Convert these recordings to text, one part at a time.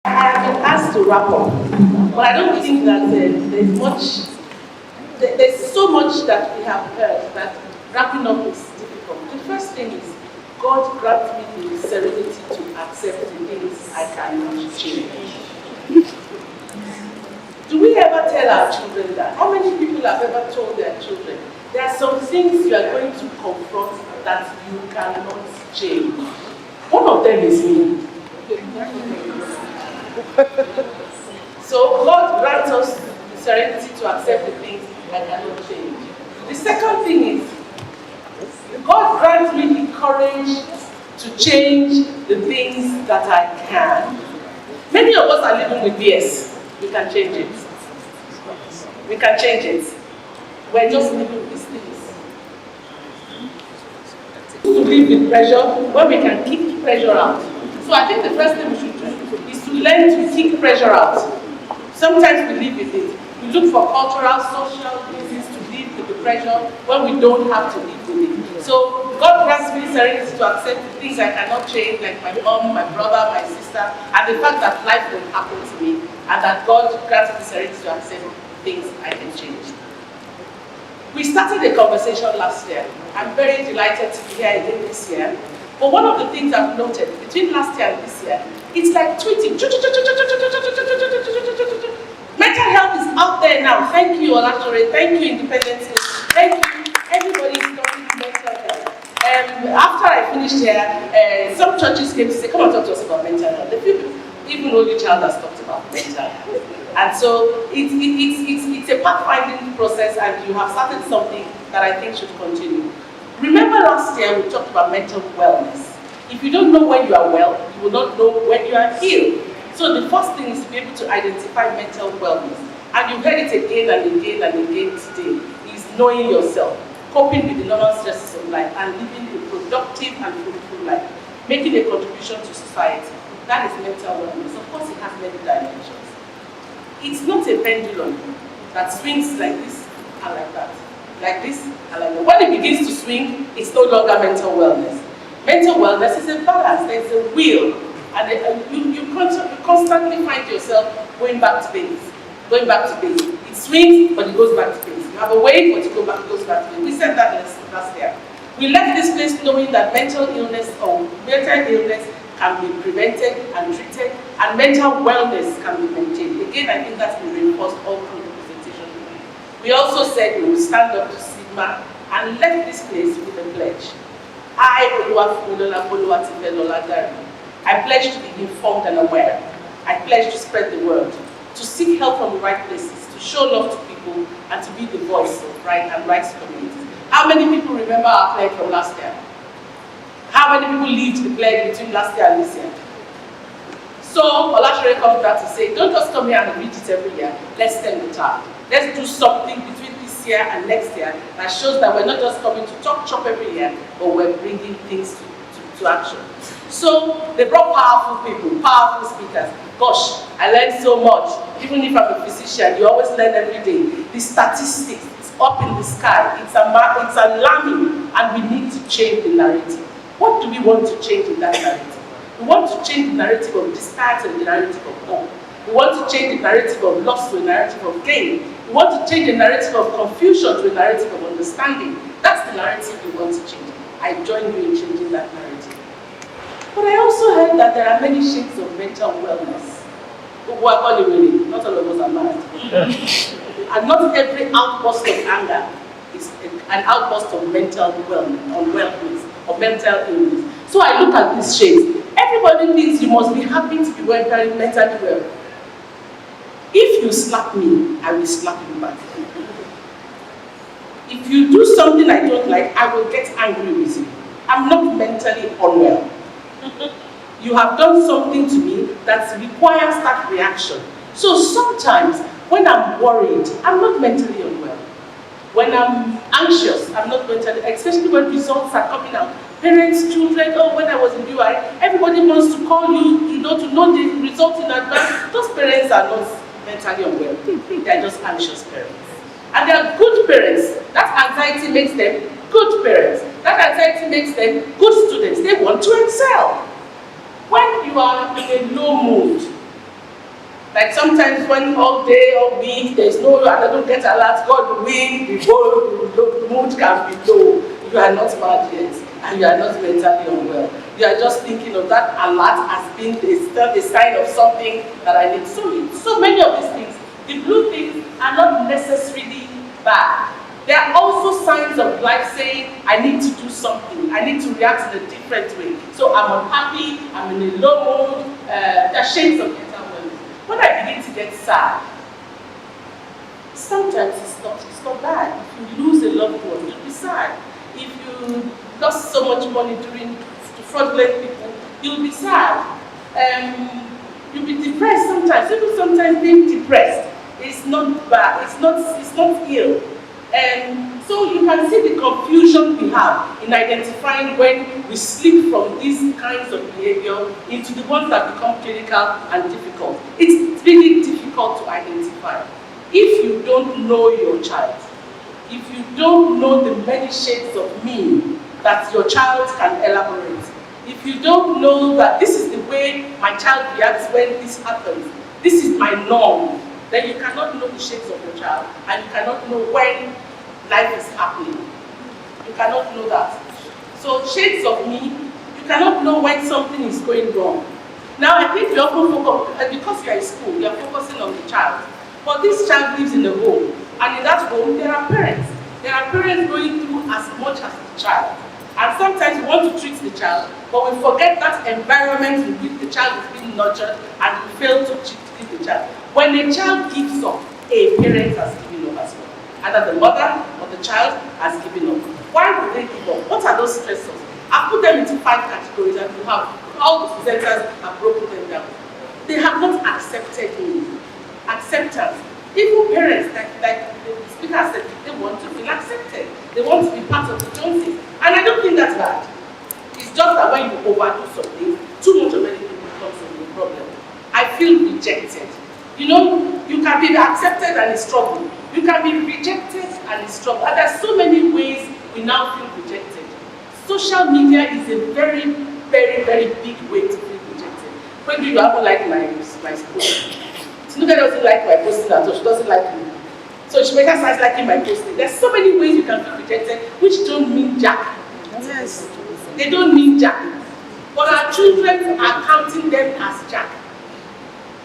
I have been asked to wrap up, but I don't think that there's so much that we have heard that wrapping up is difficult. The first thing is God grant me the serenity to accept the things I cannot change. Do we ever tell our children that? How many people have ever told their children there are some things you are going to confront that you cannot change? One of them is me. So God grants us the serenity to accept the things I cannot change. The second thing is God grants me the courage to change the things that I can. Many of us are living with BS. We can change it. We can change it. We're just living with these things. To live with pressure when we can kick pressure out. So I think the first thing we should do is to learn to kick pressure out. Sometimes we live with it. We look for cultural, social reasons to live with the pressure when we don't have to live with it. So God grants me serenity to accept the things I cannot change, like my mom, my brother, my sister, and the fact that life will happen to me, and that God grants me serenity to accept things I can change. We started a conversation last year. I'm very delighted to be here again this year. But one of the things I've noted between last year and this year, it's like tweeting. Mental health is out there now. Thank you, Olashore. Thank you, Independence. Thank you. Everybody is talking mental health. After I finished here, some churches came to say, come and talk to us about mental health. The people, even Holy Child has talked about mental health. And so it's a pathfinding process, and you have started something that I think should continue. Remember last year we talked about mental wellness. If you don't know when you are well, you will not know when you are healed. So the first thing is to be able to identify mental wellness. And you've heard it again and again and again today, is knowing yourself, coping with the normal stresses of life, and living a productive and fruitful life, making a contribution to society. That is mental wellness. Of course, it has many dimensions. It's not a pendulum that swings like this and like that. Like this and like that. When it begins to swing, it's no longer mental wellness. Mental wellness is a balance, there's a will. And you constantly find yourself going back to base. Going back to base. It swings, but it goes back to base. You have a wave, but it goes back to base. We said that last year. We left this place knowing that mental illness can be prevented and treated, and mental wellness can be maintained. Again, I think that's been reinforced all through the presentation. We also said we will stand up to stigma and left this place with a pledge. I pledge to be informed and aware. I pledge to spread the word, to seek help from the right places, to show love to people, and to be the voice of right and rights communities. How many people remember our pledge from last year? How many people lived the pledge between last year and this year? So Olashore comes back to say, don't just come here and read it every year. Let's stem the tide. Let's do something between this year and next year that shows that we're not just coming to talk chop every year, but we're bringing things to action. So they brought powerful people, powerful speakers. Gosh, I learned so much. Even if I'm a physician, you always learn every day. The statistics, it's up in the sky. It's alarming, and we need to change the narrative. What do we want to change in that narrative? We want to change the narrative of despair to the narrative of hope. We want to change the narrative of loss to a narrative of gain. We want to change the narrative of confusion to a narrative of understanding. That's the narrative we want to change. I join you in changing that narrative. But I also heard that there are many shades of mental wellness. Not all of us are mad. And not every outburst of anger is an outburst of mental unwellness or mental illness. So I look at these shades. Everybody thinks you must be happy to be very mentally well. If you slap me, I will slap you back. If you do something I don't like, I will get angry with you. I'm not mentally unwell. You have done something to me that requires that reaction. So sometimes when I'm worried, I'm not mentally unwell. When I'm anxious, I'm not mentally, especially when results are coming out. Parents, children, when I was in UI, everybody wants to call you, to know the results in advance. Those parents are not mentally unwell. They are just anxious parents. And they are good parents. That anxiety makes them good parents. That anxiety makes them good students. They want to excel. When you are in a low mood, Like sometimes when all day, all week, there's no, I don't get alert, God will, the mood can be low. You are not mad yet, and you are not mentally unwell. You are just thinking of that alert as being a sign of something that I need. So many of these things, the blue things are not necessarily bad. There are also signs of life saying, I need to do something. I need to react in a different way. So I'm unhappy, I'm in a low mood, there are shades of mental wellness. When I begin to get sad, sometimes it's not bad. If you lose a loved one, you'll be sad. If you lost so much money during to fraudulent people, you'll be sad. You'll be depressed sometimes. Even sometimes being depressed is not bad. It's not ill. And so you can see the confusion we have in identifying when we slip from these kinds of behavior into the ones that become clinical and difficult. It's really difficult to identify. If you don't know your child, if you don't know the many shades of me that your child can elaborate, if you don't know that this is the way my child reacts when this happens, this is my norm, then you cannot know the shades of your child, and you cannot know when life is happening. You cannot know that. So shades of me, you cannot know when something is going wrong. Now I think we often focus, because you are in school, you are focusing on the child. But this child lives in a home, and in that home there are parents. There are parents going through as much as the child. And sometimes we want to treat the child, but we forget that environment in which the child is being nurtured, and we fail to treat the child. When a child gives up, a parent has given up as well. Either the mother or the child has given up. Why would they give up? What are those stressors? I put them into 5 categories, and you have all the presenters have broken them down. They have not accepted me. Acceptance. Even parents, like the speaker said, they want to feel accepted. They want to be part of the Joneses. And I don't think that's bad. It's just that when you overdo something, too much of anything becomes a problem. I feel rejected. You know, you can be accepted and it's struggle. You can be rejected and it's struggle. And there's so many ways we now feel rejected. Social media is a very, very, very big way to feel rejected. When you haven't like my post. Tinuka doesn't like my posting at all. She doesn't like me. So she makes her start liking my posting. There's so many ways you can feel rejected, which don't mean jack. Yes. They don't mean jack. But our children are counting them as jack.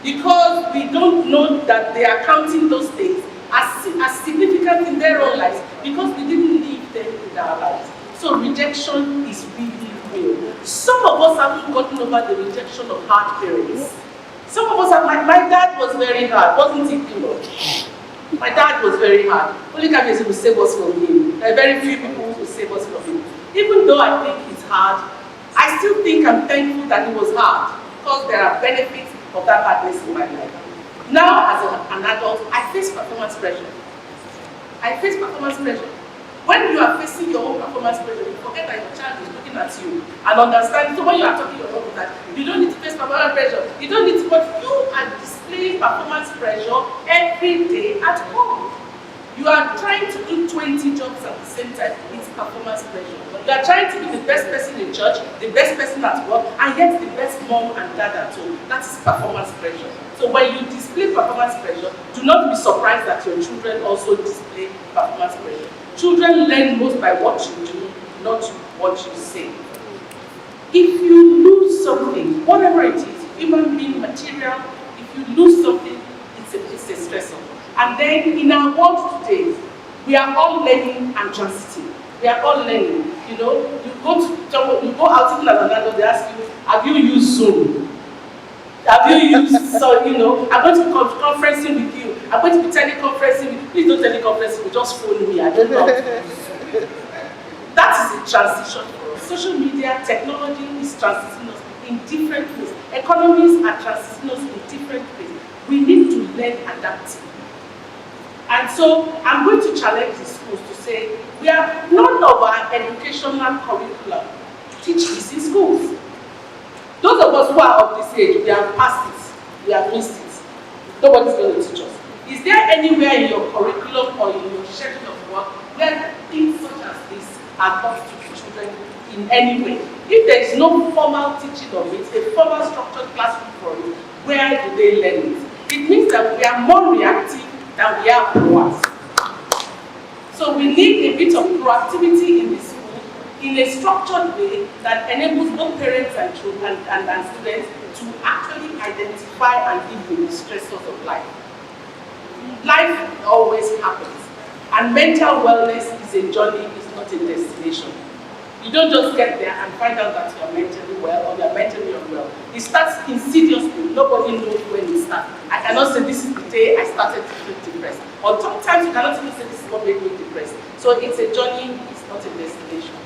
Because we don't know that they are counting those things as significant in their own lives, because we didn't leave them in our lives. So rejection is really real. Some of us haven't gotten over the rejection of hard parents. Some of us have, my dad was very hard, wasn't he, Kimo? My dad was very hard. Only Kabiyesi will save us from him. There are very few people who will save us from him. Even though I think it's hard, I still think I'm thankful that it was hard, because there are benefits of that hardness in my life. Now, as an adult, I face performance pressure. I face performance pressure. When you are facing your own performance pressure, you forget that your child is looking at you and understand. So when you are talking about that, you don't need to face performance pressure. You don't need to, but you are displaying performance pressure every day at home. You are trying to do 20 jobs at the same time. It's performance pressure. You are trying to be the best person in church, the best person at work, and yet the best mom and dad at home. That is performance pressure. So when you display performance pressure, do not be surprised that your children also display performance pressure. Children learn most by what you do, not what you say. If you lose something, whatever it is, human being, material, if you lose something, it's a stressor. And then in our world today, we are all learning and transiting. We are all learning. You know, you go out even as an adult, they ask you, have you used Zoom? Have you used, so you know, I'm going to be conferencing with you. I'm going to be teleconferencing with you. Please don't teleconference me, just phone me. I don't know. That is a transition for us. Social media, technology is transiting us in different ways. Economies are transiting us in different ways. We need to learn adapting. And so I'm going to challenge the schools to say, none of our educational curriculum teach this in schools. Those of us who are of this age, we have passed it, we have missed it. Nobody's going to teach us. Is there anywhere in your curriculum or in your schedule of work where things such as this are taught to the children in any way? If there is no formal teaching of it, a formal structured classroom for it, where do they learn it? It means that we are more reactive than we are proactive. So we need a bit of proactivity in the school in a structured way that enables both parents and children and students to actually identify and deal with the stressors of life. Life always happens, and mental wellness is a journey, it's not a destination. You don't just get there and find out that you're mentally well or you're mentally unwell. It starts insidiously. Nobody knows when it starts. I cannot say this is the day I started to feel depressed. Or sometimes you cannot even say this is what made me depressed. So it's a journey, it's not a destination.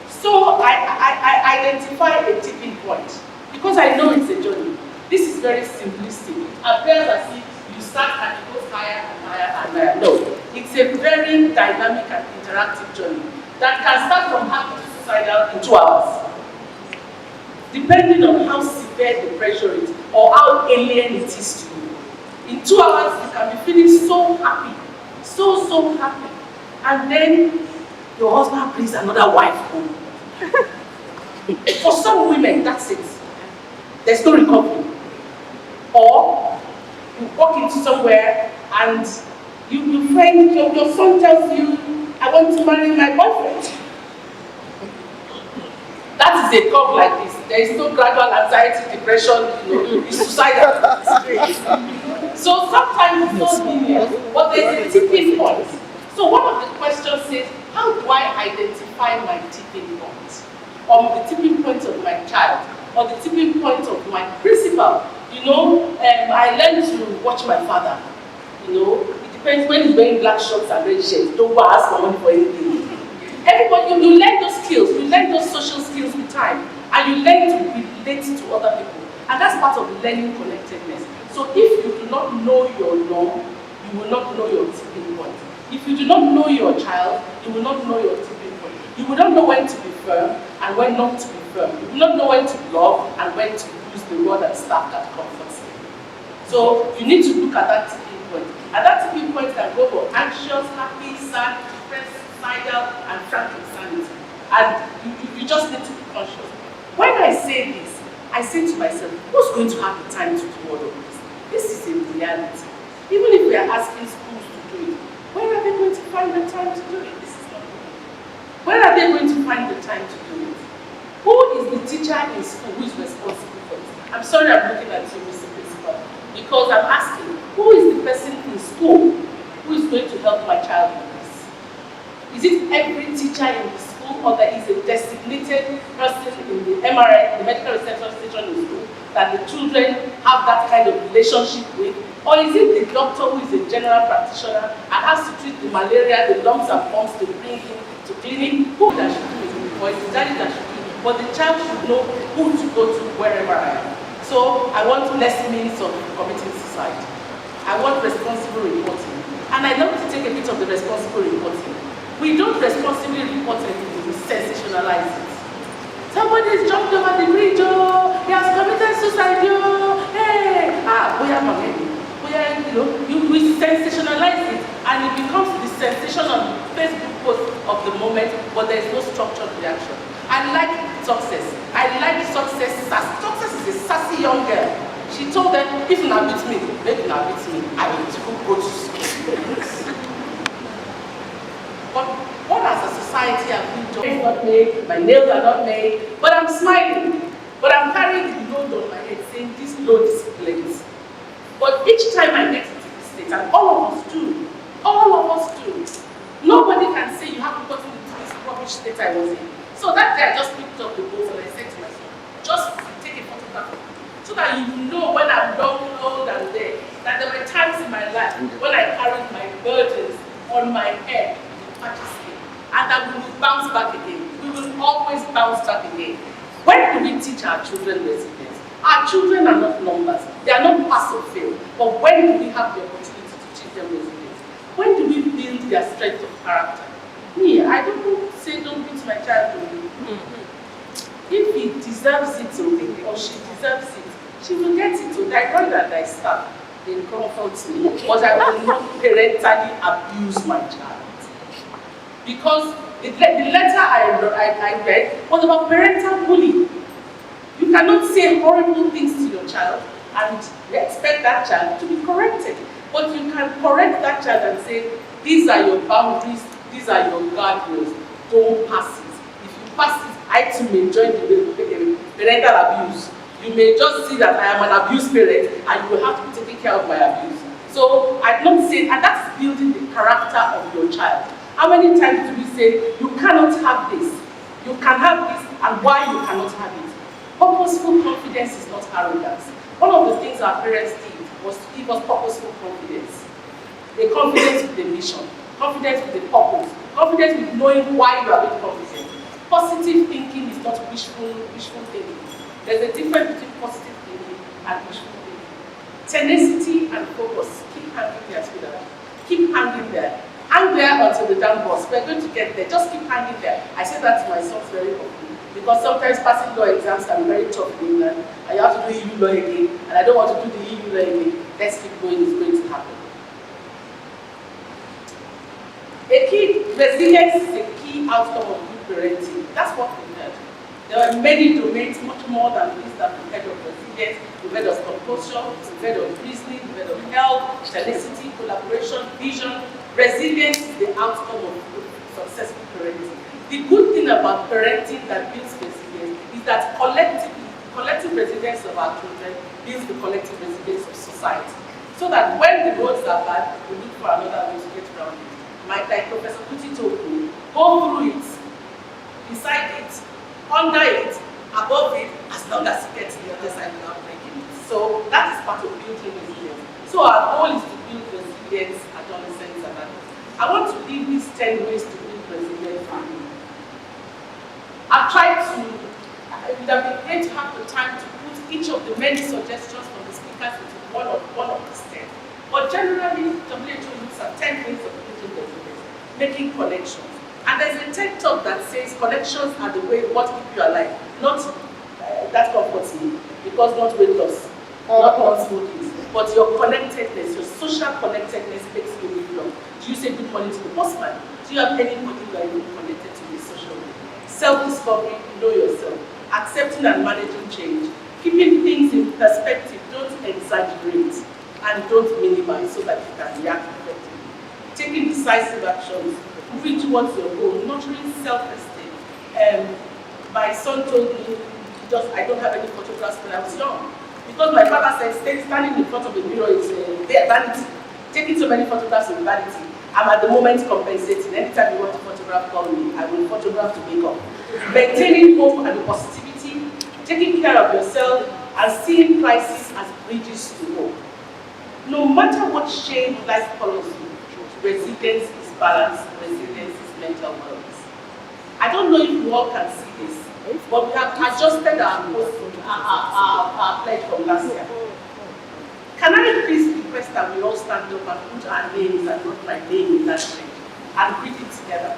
So I identify a tipping point because I know it's a journey. This is very simplistic. It appears as if you start and it goes higher and higher and higher. No, it's a very dynamic and interactive journey that can start from happy to suicidal in 2 hours, depending on how severe the pressure is or how alien it is to you. In 2 hours, you can be feeling so happy, so happy, and then your husband brings another wife home. For some women, that's it. There's no recovery. Or you walk into somewhere and you find your son tells you, I want to marry my boyfriend. That is a curve like this. There is no gradual anxiety, depression, it's suicidal. So sometimes it's not linear, but there's a tipping point. So one of the questions says, how do I identify my tipping point? Or the tipping point of my child, or the tipping point of my principal. I learned to watch my father. It depends when he's wearing black shorts and red shirts. Don't go ask for money for anything. Everybody, you learn those skills, you learn those social skills with time, and you learn to relate to other people. And that's part of learning connectedness. So if you do not know your norm, you will not know your tipping point. If you do not know your child, you will not know your tipping point. You will not know when to be firm and when not to be firm. You will not know when to love and when to use the word and stuff that comforts you. So you need to look at that tipping point. And that tipping point can go for anxious, happy, sad, depressed, suicidal, and frank insanity. And you just need to be conscious. When I say this, I say to myself, who's going to have the time to do all of this? This is a reality. Even if we are asking schools to do it, where are they going to find the time to do it? This is not good. Where are they going to find the time to do it? Who is the teacher in school who is responsible for it? I'm sorry I'm looking at you, Mr. Principal, because I'm asking, who is the person in school who is going to help my child with this? Is it every teacher in the school, or there is a designated person in the MRI, the medical reception station in school, that the children have that kind of relationship with? Or is it the doctor who is a general practitioner and has to treat the malaria, the lumps and bumps to bring him to clinic? Who that should do it? Or is it daddy that should do it? But the child should know who to go to wherever I am. So I want less means of committing suicide. I want responsible reporting. And I love to take a bit of the responsible reporting. We don't responsibly report anything, we sensationalize it. Somebody's jumped over the bridge, oh, he has committed suicide, oh, hey, we have money. We sensationalize it, and it becomes the sensation on the Facebook post of the moment, but there is no structured reaction. I like success. I like success. Success is a sassy young girl. She told them, if you not beat me, maybe not beat me, I will go to school. But what as a society have we done? It's not made, my nails are not made, but I'm smiling. But I'm carrying the load on my head saying this load is placed. But each time I get into this state, and all of us do, nobody can say you haven't gotten into this rubbish state I was in. So that day I just picked up the boat and I said to myself, just take a photograph of it, so that you know when I'm young, old and there, that there were times in my life when I carried my burdens on my head, and that we will bounce back again. We will always bounce back again. When do we teach our children resilience? Our children are not numbers. They are not pass or fail. But when do we have the opportunity to teach them resilience? When do we build their strength of character? Me, I don't say don't beat my child. If he deserves it, or she deserves it, she will get it. I know that I start. They comfort me. But I will not parentally abuse my child. Because the letter I read was about parental bullying. You cannot say horrible things to your child and we expect that child to be corrected. But you can correct that child and say, these are your boundaries, these are your guardrails, don't pass it. If you pass it, I too may join the parental abuse. You may just see that I am an abuse parent and you will have to be taking care of my abuse. So I'm not saying, and that's building the character of your child. How many times do we say, you cannot have this, you can have this, and why you cannot have it? Purposeful confidence is not arrogance. One of the things our parents did was to give us purposeful confidence. A confidence with a mission, confidence with a purpose, confidence with knowing why you are being confident. Positive thinking is not wishful thinking. There's a difference between positive thinking and wishful thinking. Tenacity and focus. Keep hanging there, sweetheart. Keep hanging there. Hang there until the damn boss. We're going to get there. Just keep hanging there. I say that to my sons very often. Because sometimes passing law exams can be very tough in England, and you have to do EU law again, and I don't want to do the EU law again. Let's keep going, it's going to happen. Resilience is a key outcome of good parenting. That's what we heard. There are many domains, much more than this, that we heard of resilience. We heard of composure, we heard of reasoning, we heard of health, tenacity, collaboration, vision. Resilience is the outcome of good, successful parenting. The good thing about parenting that builds resilience is that collective resilience of our children builds the collective resilience of society. So that when the roads are bad, we look for another way to get around it. Like Professor Kuti told me, go through it, beside it, under it, above it, as long as you get to the other side without breaking it. So that is part of building resilience. So our goal is to build resilience adolescents and adults. I want to leave these 10 ways to build resilience for you. I've tried to, it would have been great to have the time to put each of the many suggestions from the speakers into one of these 10. But generally, WHO looks at 10 ways of building resilience, making connections. And there's a TED talk that says connections are the way what keep you alive. Not that comforts me, because not weight loss, not smoking, but your connectedness, your social connectedness makes you live long. Do you say good morning to the postman? Do you have anybody you are even connected to in the social world? Self-discovery, know yourself. Accepting and managing change. Keeping things in perspective, don't exaggerate and don't minimize so that you can react effectively. Taking decisive actions, moving towards your goal, nurturing self-esteem. My son told me, I don't have any photographs when I was young. Because my father said, standing in front of the mirror is vanity. Taking so many photographs is vanity. I'm at the moment compensating. Anytime you want to photograph, call me. I will photograph to make up. Maintaining hope and positivity, taking care of yourself, and seeing crises as bridges to hope. No matter what shade life follows you, resilience is balance, resilience is mental wellness. I don't know if you all can see this, but we have adjusted our pledge from last year. Can I please request that we all stand up and put our names and put my name in that pledge and read it together?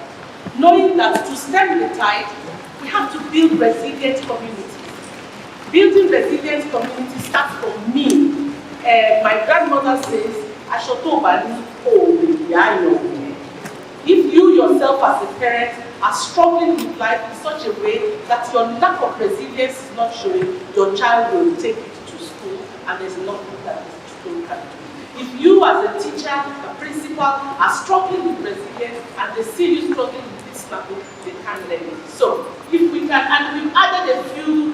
Knowing that to stem the tide, we have to build resilient communities. Building resilient communities starts from me. My grandmother says, if you yourself as a parent are struggling with life in such a way that your lack of resilience is not showing, your child will take it to school and there's nothing that the school can do. If you as a teacher, a principal, are struggling with resilience and they see you struggling with this matter, they can't learn it. So if we can, and we've added a few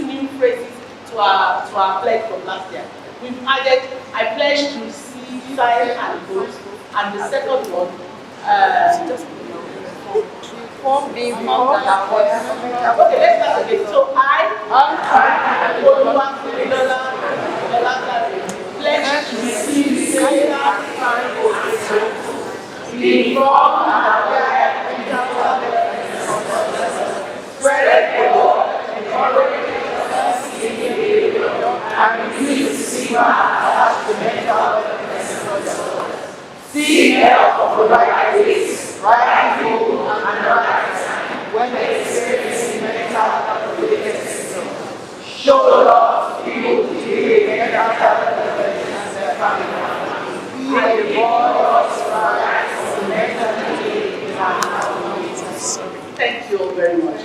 new phrases to our pledge from last year. We've added, I pledge to see, sign and vote, and the second one, okay, let's start again. So I, Lola, pledge to receive, say, sign, vote, be informed and aware, spread the word, encourage behavior, and refuse to see as the mental wellness. Seek help for the right ways, right people, and right when they experience mental wellness. Show love to people who deal with mental health and their family. Be a voice for rights and mental health in our communities. Thank you all very much.